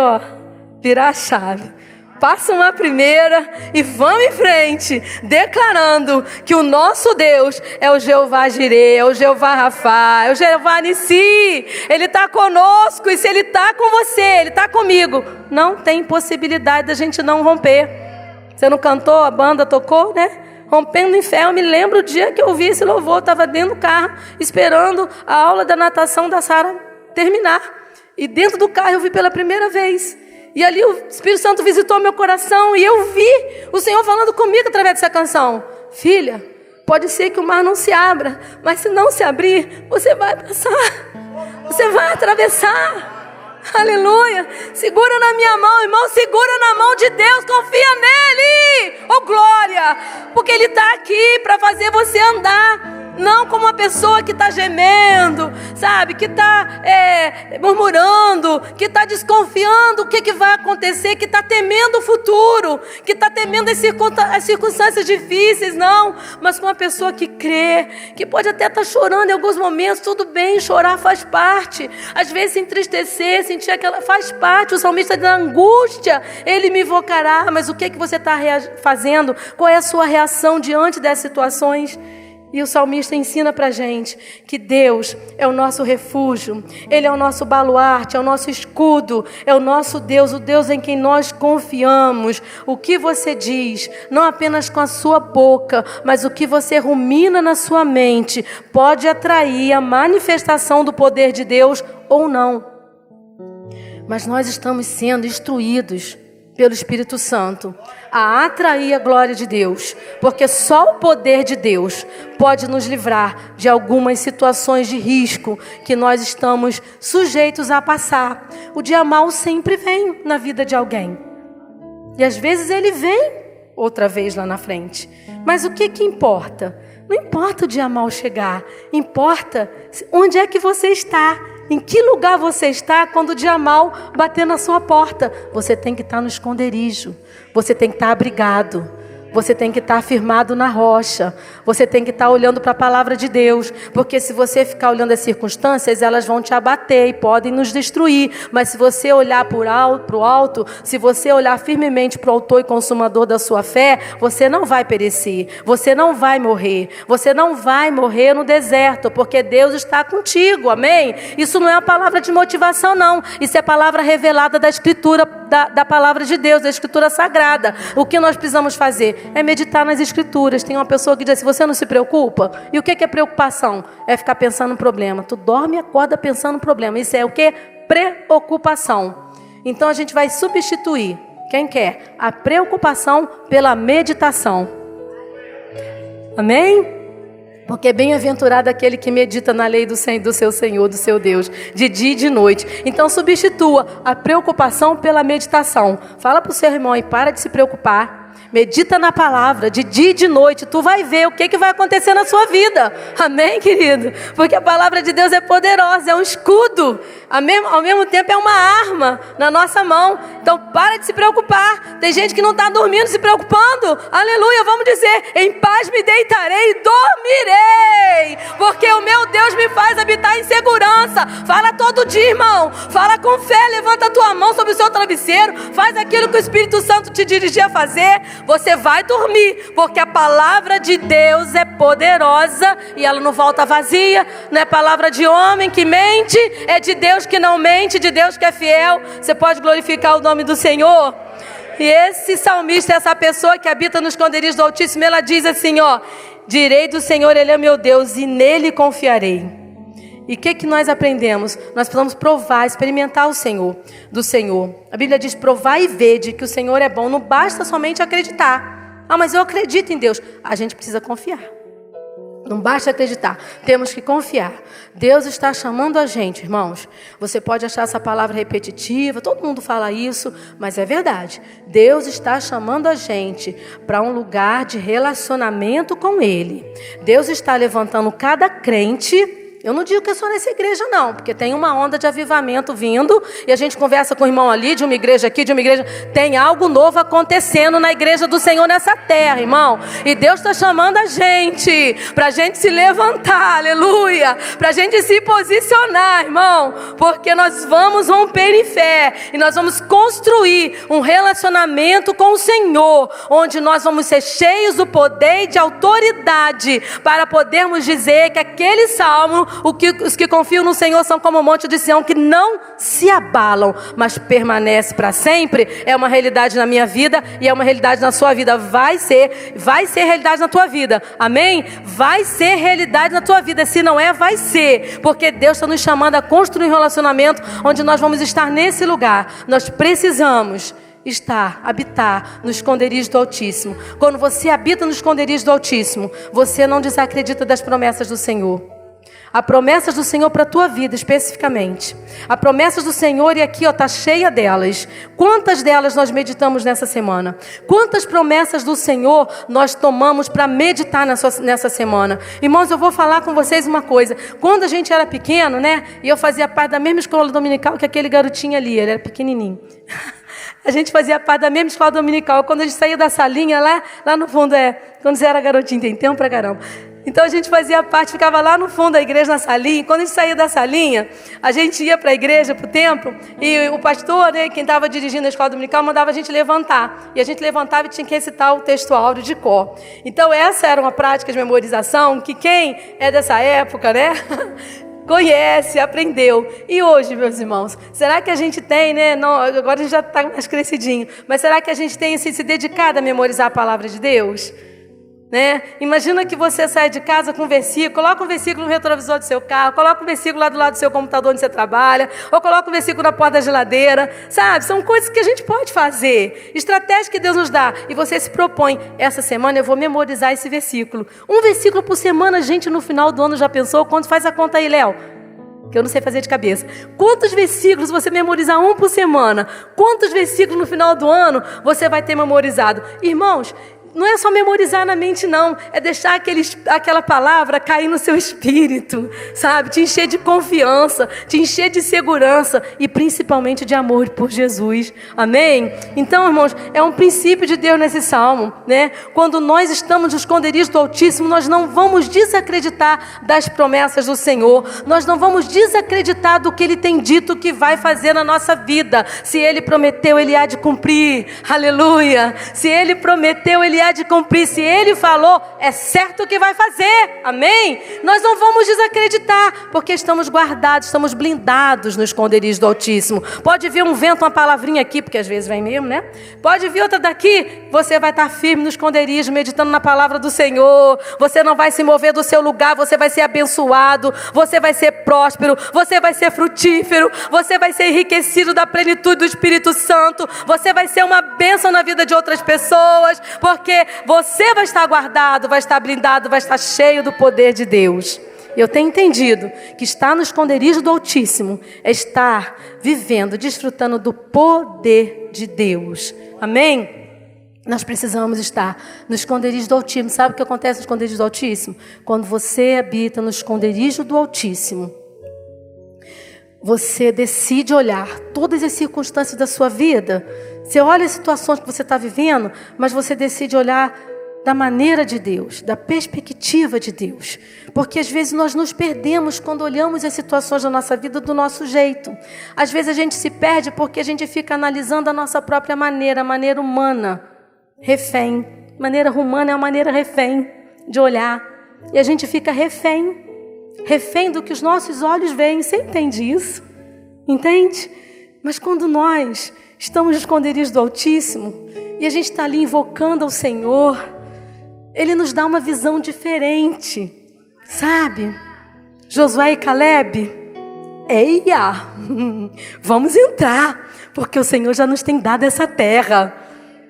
virar a chave. Passa uma primeira e vamos em frente, declarando que o nosso Deus é o Jeová Jireh, é o Jeová Rafá, é o Jeová Nissi. Ele está conosco, e se Ele está com você, Ele está comigo. Não tem possibilidade da gente não romper. Você não cantou? A banda tocou, Rompendo em fé. Eu me lembro o dia que eu ouvi esse louvor, eu estava dentro do carro, esperando a aula da natação da Sara terminar. E dentro do carro eu vi pela primeira vez. E ali o Espírito Santo visitou meu coração e eu vi o Senhor falando comigo através dessa canção. Filha, pode ser que o mar não se abra, mas se não se abrir, você vai passar. Você vai atravessar. Aleluia. Segura na minha mão, irmão, segura na mão de Deus, confia nele. Oh, glória. Porque Ele está aqui para fazer você andar. Não como uma pessoa que está gemendo, sabe? Que está murmurando, que está desconfiando o que vai acontecer, que está temendo o futuro, que está temendo as circunstâncias difíceis, não. Mas com uma pessoa que crê, que pode até estar chorando em alguns momentos. Tudo bem, chorar faz parte. Às vezes se entristecer, sentir aquela, faz parte. O salmista diz: na angústia Ele me invocará. Mas o que você está fazendo? Qual é a sua reação diante dessas situações? E o salmista ensina pra gente que Deus é o nosso refúgio, Ele é o nosso baluarte, é o nosso escudo, é o nosso Deus, o Deus em quem nós confiamos. O que você diz, não apenas com a sua boca, mas o que você rumina na sua mente, pode atrair a manifestação do poder de Deus ou não. Mas nós estamos sendo instruídos pelo Espírito Santo a atrair a glória de Deus, porque só o poder de Deus pode nos livrar de algumas situações de risco que nós estamos sujeitos a passar. O dia mau sempre vem na vida de alguém, e às vezes ele vem outra vez lá na frente. Mas o que importa? Não importa o dia mau chegar, importa onde é que você está. Em que lugar você está quando o dia mau bater na sua porta? Você tem que estar no esconderijo. Você tem que estar abrigado. Você tem que estar firmado na rocha. Você tem que estar olhando para a palavra de Deus. Porque se você ficar olhando as circunstâncias, elas vão te abater e podem nos destruir. Mas se você olhar para o alto, se você olhar firmemente para o autor e consumador da sua fé, você não vai perecer. Você não vai morrer. Você não vai morrer no deserto, porque Deus está contigo. Amém? Isso não é uma palavra de motivação, não. Isso é palavra revelada da Escritura, da palavra de Deus, da Escritura Sagrada. O que nós precisamos fazer é meditar nas Escrituras. Tem uma pessoa que diz assim: você não se preocupa? E o que é preocupação? É ficar pensando no problema. Tu dorme e acorda pensando no problema. Isso é o que? Preocupação. Então a gente vai substituir, quem quer, a preocupação pela meditação. Amém? Porque bem-aventurado aquele que medita na lei do seu Senhor, do seu Deus, de dia e de noite. Então substitua a preocupação pela meditação. Fala para o seu irmão e para de se preocupar. Medita na palavra de dia e de noite. Tu vai ver o que vai acontecer na sua vida. Amém, querido? Porque a palavra de Deus é poderosa, é um escudo. Ao mesmo tempo é uma arma na nossa mão. Então para de se preocupar. Tem gente que não está dormindo, se preocupando. Aleluia, vamos dizer: em paz me deitarei e dormirei, porque o meu Deus me faz habitar em segurança. Fala todo dia, irmão. Fala com fé, levanta a tua mão sobre o seu travesseiro. Faz aquilo que o Espírito Santo te dirigir a fazer. Você vai dormir, porque a palavra de Deus é poderosa e ela não volta vazia. Não é palavra de homem que mente, é de Deus que não mente, de Deus que é fiel. Você pode glorificar o nome do Senhor? E esse salmista, essa pessoa que habita no esconderijo do Altíssimo, ela diz assim, ó: direi do Senhor, Ele é meu Deus e nele confiarei. E o que nós aprendemos? Nós precisamos provar, experimentar o Senhor, do Senhor. A Bíblia diz: provar e vede que o Senhor é bom. Não basta somente acreditar. Ah, mas eu acredito em Deus. A gente precisa confiar. Não basta acreditar, temos que confiar. Deus está chamando a gente, irmãos. Você pode achar essa palavra repetitiva, todo mundo fala isso, mas é verdade. Deus está chamando a gente para um lugar de relacionamento com Ele. Deus está levantando cada crente. Eu não digo que é só nessa igreja não, porque tem uma onda de avivamento vindo, e a gente conversa com o irmão ali, de uma igreja aqui, de uma igreja. Tem algo novo acontecendo na igreja do Senhor nessa terra, irmão. E Deus está chamando a gente, para a gente se levantar, aleluia, para a gente se posicionar, irmão, porque nós vamos romper em fé, e nós vamos construir um relacionamento com o Senhor, onde nós vamos ser cheios do poder e de autoridade, para podermos dizer que aquele salmo: os que confiam no Senhor são como o monte de Sião, que não se abalam, mas permanece para sempre. É uma realidade na minha vida e é uma realidade na sua vida. Vai ser realidade na tua vida. Amém? Vai ser realidade na tua vida. Se não é, vai ser. Porque Deus está nos chamando a construir um relacionamento onde nós vamos estar nesse lugar. Nós precisamos habitar no esconderijo do Altíssimo. Quando você habita no esconderijo do Altíssimo, você não desacredita das promessas do Senhor. Há promessas do Senhor para a tua vida especificamente. Há promessas do Senhor e aqui está cheia delas. Quantas delas nós meditamos nessa semana? Quantas promessas do Senhor nós tomamos para meditar nessa semana? Irmãos, eu vou falar com vocês uma coisa. Quando a gente era pequeno, né? E eu fazia parte da mesma escola dominical que aquele garotinho ali. Ele era pequenininho. A gente fazia parte da mesma escola dominical. Quando a gente saía da salinha lá no fundo, quando você era garotinho, tem tempo pra caramba. Então a gente fazia parte, ficava lá no fundo da igreja, na salinha. Quando a gente saía da salinha, a gente ia para a igreja, para o templo, e o pastor, né, quem estava dirigindo a escola dominical, mandava a gente levantar. E a gente levantava e tinha que recitar o texto áureo de cor. Então essa era uma prática de memorização que quem é dessa época, né, conhece, aprendeu. E hoje, meus irmãos, será que a gente tem, né? Não, agora a gente já está mais crescidinho, mas será que a gente tem se dedicado a memorizar a palavra de Deus? Né? Imagina que você sai de casa com um versículo, coloca um versículo no retrovisor do seu carro, coloca um versículo lá do lado do seu computador onde você trabalha, ou coloca um versículo na porta da geladeira, sabe? São coisas que a gente pode fazer, estratégias que Deus nos dá, e você se propõe, essa semana eu vou memorizar esse versículo. Um versículo por semana, gente, no final do ano já pensou? Quanto faz a conta aí, Léo? Que eu não sei fazer de cabeça. Quantos versículos você memorizar um por semana? Quantos versículos no final do ano você vai ter memorizado? Irmãos, não é só memorizar na mente, não. É deixar aquela palavra cair no seu espírito, sabe? Te encher de confiança, te encher de segurança e principalmente de amor por Jesus. Amém? Então, irmãos, é um princípio de Deus nesse salmo, né? Quando nós estamos no esconderijo do Altíssimo, nós não vamos desacreditar das promessas do Senhor. Nós não vamos desacreditar do que Ele tem dito que vai fazer na nossa vida. Se Ele prometeu, Ele há de cumprir. Aleluia! Se Ele prometeu, Ele há de cumprir. Se Ele falou, é certo que vai fazer. Amém? Nós não vamos desacreditar, porque estamos guardados, estamos blindados no esconderijo do Altíssimo. Pode vir um vento, uma palavrinha aqui, porque às vezes vem mesmo, né? Pode vir outra daqui, você vai estar firme no esconderijo, meditando na palavra do Senhor. Você não vai se mover do seu lugar, você vai ser abençoado, você vai ser próspero, você vai ser frutífero, você vai ser enriquecido da plenitude do Espírito Santo, você vai ser uma bênção na vida de outras pessoas, porque você vai estar guardado, vai estar blindado, vai estar cheio do poder de Deus. Eu tenho entendido que estar no esconderijo do Altíssimo é estar vivendo, desfrutando do poder de Deus. Amém? Nós precisamos estar no esconderijo do Altíssimo. Sabe o que acontece no esconderijo do Altíssimo? Quando você habita no esconderijo do Altíssimo, você decide olhar todas as circunstâncias da sua vida. Você olha as situações que você está vivendo, mas você decide olhar da maneira de Deus, da perspectiva de Deus. Porque às vezes nós nos perdemos quando olhamos as situações da nossa vida do nosso jeito. Às vezes a gente se perde porque a gente fica analisando a nossa própria maneira, a maneira humana, refém. Maneira humana é a maneira refém de olhar. E a gente fica refém do que os nossos olhos veem. Você entende isso? Entende? Mas quando nós estamos no esconderijo do Altíssimo e a gente está ali invocando ao Senhor, Ele nos dá uma visão diferente, sabe? Josué e Caleb, eia, vamos entrar, porque o Senhor já nos tem dado essa terra.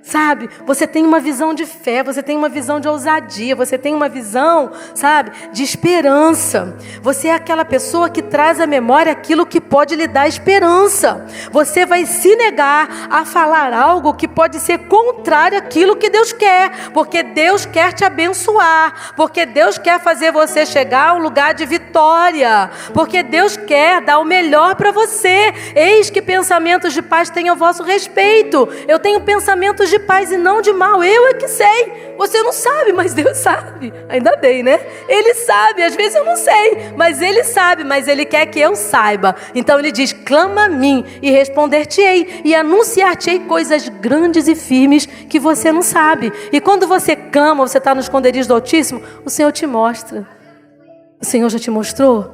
Sabe, você tem uma visão de fé, você tem uma visão de ousadia, você tem uma visão, sabe, de esperança. Você é aquela pessoa que traz à memória aquilo que pode lhe dar esperança. Você vai se negar a falar algo que pode ser contrário àquilo que Deus quer, porque Deus quer te abençoar, porque Deus quer fazer você chegar a um lugar de vitória, porque Deus quer dar o melhor para você. Eis que pensamentos de paz têm ao vosso respeito. Eu tenho pensamentos de paz e não de mal. Eu é que sei. Você não sabe, mas Deus sabe. Ainda bem, né? Ele sabe. Às vezes eu não sei, mas Ele sabe. Mas Ele quer que eu saiba. Então Ele diz: clama a mim e responder-te-ei e anunciar-te-ei coisas grandes e firmes que você não sabe. E quando você clama, você está no esconderijo do Altíssimo, o Senhor te mostra. O Senhor já te mostrou?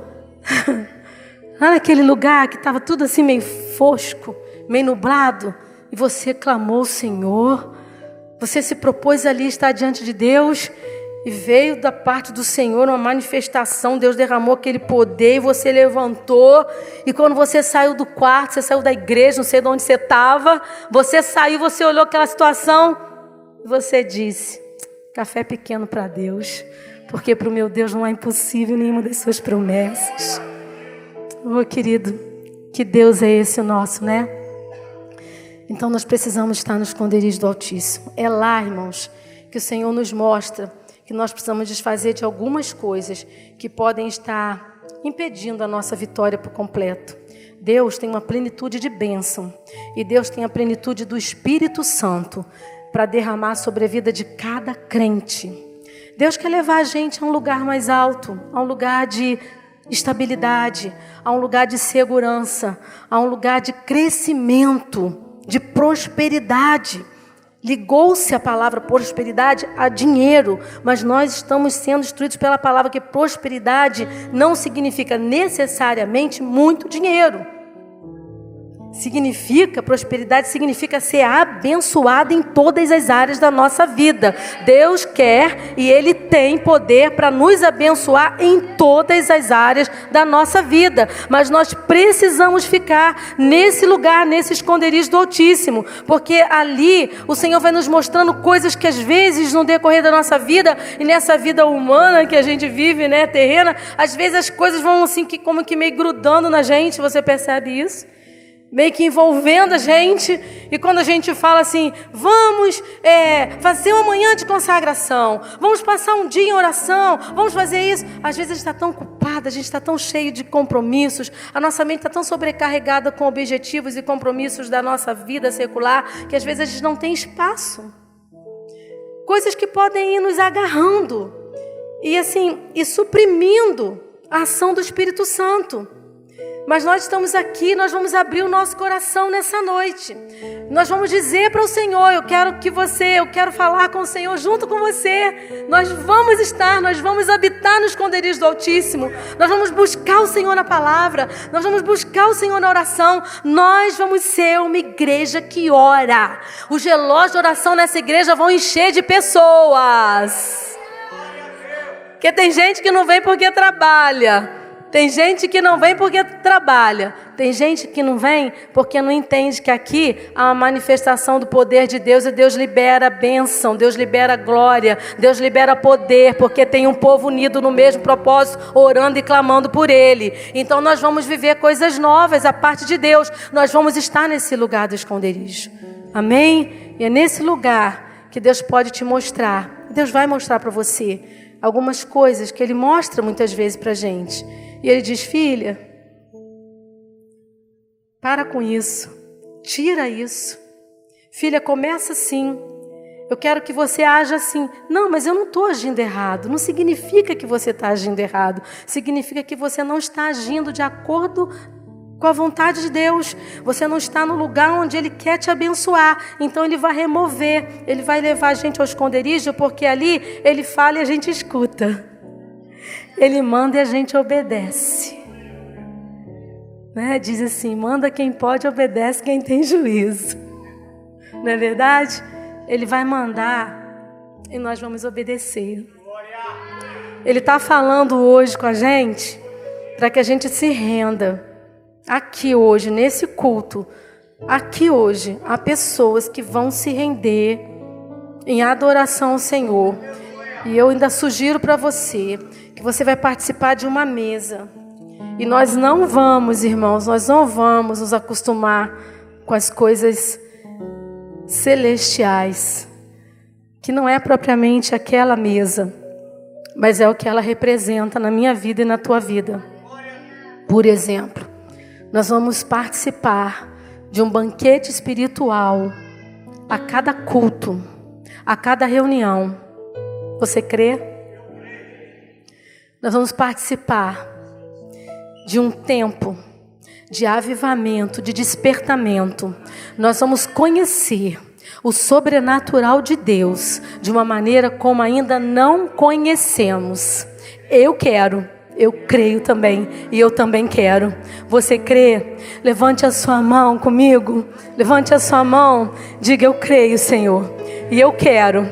Lá naquele lugar que estava tudo assim meio fosco, meio nublado, e você clamou o Senhor, você se propôs ali estar diante de Deus, e veio da parte do Senhor uma manifestação. Deus derramou aquele poder e você levantou, e quando você saiu do quarto, você saiu da igreja, não sei de onde você estava, você saiu, você olhou aquela situação, e você disse: café pequeno para Deus, porque para o meu Deus não é impossível nenhuma das suas promessas. Oh, querido, que Deus é esse o nosso, né? Então nós precisamos estar no esconderijo do Altíssimo. É lá, irmãos, que o Senhor nos mostra que nós precisamos desfazer de algumas coisas que podem estar impedindo a nossa vitória por completo. Deus tem uma plenitude de bênção e Deus tem a plenitude do Espírito Santo para derramar sobre a vida de cada crente. Deus quer levar a gente a um lugar mais alto, a um lugar de estabilidade, a um lugar de segurança, a um lugar de crescimento, de prosperidade. Ligou-se a palavra prosperidade a dinheiro, mas nós estamos sendo instruídos pela palavra que prosperidade não significa necessariamente muito dinheiro. Prosperidade significa ser abençoado em todas as áreas da nossa vida. Deus quer e Ele tem poder para nos abençoar em todas as áreas da nossa vida. Mas nós precisamos ficar nesse lugar, nesse esconderijo do Altíssimo. Porque ali o Senhor vai nos mostrando coisas que às vezes no decorrer da nossa vida, e nessa vida humana que a gente vive, né, terrena, às vezes as coisas vão assim, como que meio grudando na gente, você percebe isso? Meio que envolvendo a gente, e quando a gente fala assim, vamos fazer uma manhã de consagração, vamos passar um dia em oração, vamos fazer isso, às vezes a gente está tão ocupado, a gente está tão cheio de compromissos, a nossa mente está tão sobrecarregada com objetivos e compromissos da nossa vida secular, que às vezes a gente não tem espaço. Coisas que podem ir nos agarrando, e suprimindo a ação do Espírito Santo. Mas nós estamos aqui, nós vamos abrir o nosso coração nessa noite. Nós vamos dizer para o Senhor, eu quero falar com o Senhor junto com você. Nós vamos habitar no esconderijo do Altíssimo. Nós vamos buscar o Senhor na palavra, nós vamos buscar o Senhor na oração. Nós vamos ser uma igreja que ora. Os relógios de oração nessa igreja vão encher de pessoas. Porque tem gente que não vem porque trabalha. Tem gente que não vem porque trabalha. Tem gente que não vem porque não entende que aqui há uma manifestação do poder de Deus. E Deus libera bênção, Deus libera glória, Deus libera poder. Porque tem um povo unido no mesmo propósito, orando e clamando por Ele. Então nós vamos viver coisas novas, a parte de Deus. Nós vamos estar nesse lugar do esconderijo. Amém? E é nesse lugar que Deus pode te mostrar. Deus vai mostrar para você algumas coisas que Ele mostra muitas vezes para a gente. E Ele diz, filha, para com isso, tira isso. Filha, começa assim. Eu quero que você haja assim. Não, mas eu não estou agindo errado. Não significa que você está agindo errado. Significa que você não está agindo de acordo com a vontade de Deus. Você não está no lugar onde Ele quer te abençoar. Então Ele vai remover. Ele vai levar a gente ao esconderijo, porque ali Ele fala e a gente escuta. Ele manda e a gente obedece. Né? Diz assim, manda quem pode, obedece quem tem juízo. Não é verdade? Ele vai mandar e nós vamos obedecer. Ele está falando hoje com a gente para que a gente se renda. Aqui hoje, nesse culto, aqui hoje, há pessoas que vão se render em adoração ao Senhor. E eu ainda sugiro para você que você vai participar de uma mesa. E nós não vamos, irmãos, nós não vamos nos acostumar com as coisas celestiais, que não é propriamente aquela mesa, mas é o que ela representa na minha vida e na tua vida. Por exemplo, nós vamos participar de um banquete espiritual a cada culto, a cada reunião. Você crê? Nós vamos participar de um tempo de avivamento, de despertamento. Nós vamos conhecer o sobrenatural de Deus de uma maneira como ainda não conhecemos. Eu creio também, e eu também quero. Você crê? Levante a sua mão comigo. Levante a sua mão. Diga, eu creio, Senhor. E eu quero.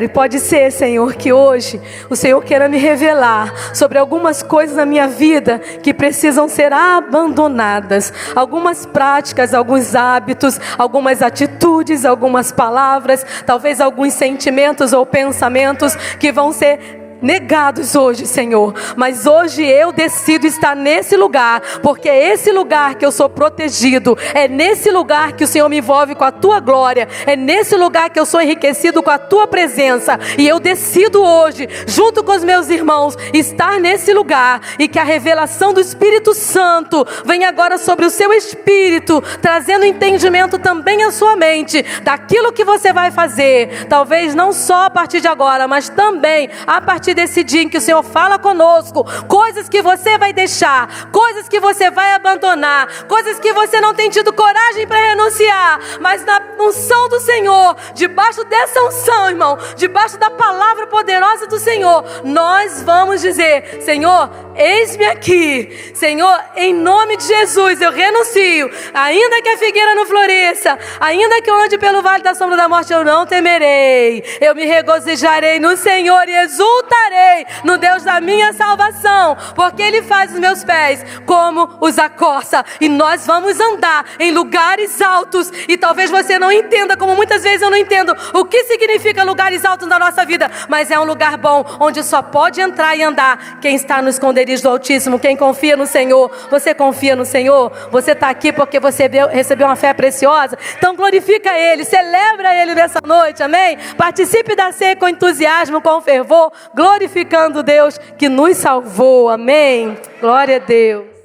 E pode ser, Senhor, que hoje o Senhor queira me revelar sobre algumas coisas na minha vida que precisam ser abandonadas. Algumas práticas, alguns hábitos, algumas atitudes, algumas palavras, talvez alguns sentimentos ou pensamentos que vão ser negados hoje, Senhor. Mas hoje eu decido estar nesse lugar, porque é esse lugar que eu sou protegido. É nesse lugar que o Senhor me envolve com a tua glória. É nesse lugar que eu sou enriquecido com a tua presença. E eu decido hoje, junto com os meus irmãos, estar nesse lugar. E que a revelação do Espírito Santo venha agora sobre o seu espírito, trazendo entendimento também à sua mente daquilo que você vai fazer. Talvez não só a partir de agora, mas também a partir desse dia em que o Senhor fala conosco. Coisas que você vai deixar, coisas que você vai abandonar, coisas que você não tem tido coragem para renunciar. Mas na unção do Senhor, debaixo dessa unção, irmão, debaixo da palavra poderosa do Senhor, nós vamos dizer: Senhor, eis-me aqui. Senhor, em nome de Jesus, eu renuncio. Ainda que a figueira não floresça, ainda que eu ande pelo vale da sombra da morte, eu não temerei. Eu me regozijarei no Senhor e exultarei no Deus da minha salvação, porque Ele faz os meus pés como os acossa. E nós vamos andar em lugares altos. E talvez você não entenda, como muitas vezes eu não entendo, o que significa lugares altos na nossa vida. Mas é um lugar bom, onde só pode entrar e andar quem está no esconderijo do Altíssimo, quem confia no Senhor. Você confia no Senhor? Você está aqui porque você recebeu uma fé preciosa? Então glorifica Ele, celebra Ele nessa noite, amém? Participe da ceia com entusiasmo, com fervor, glorificando Deus que nos salvou, amém? Glória a Deus.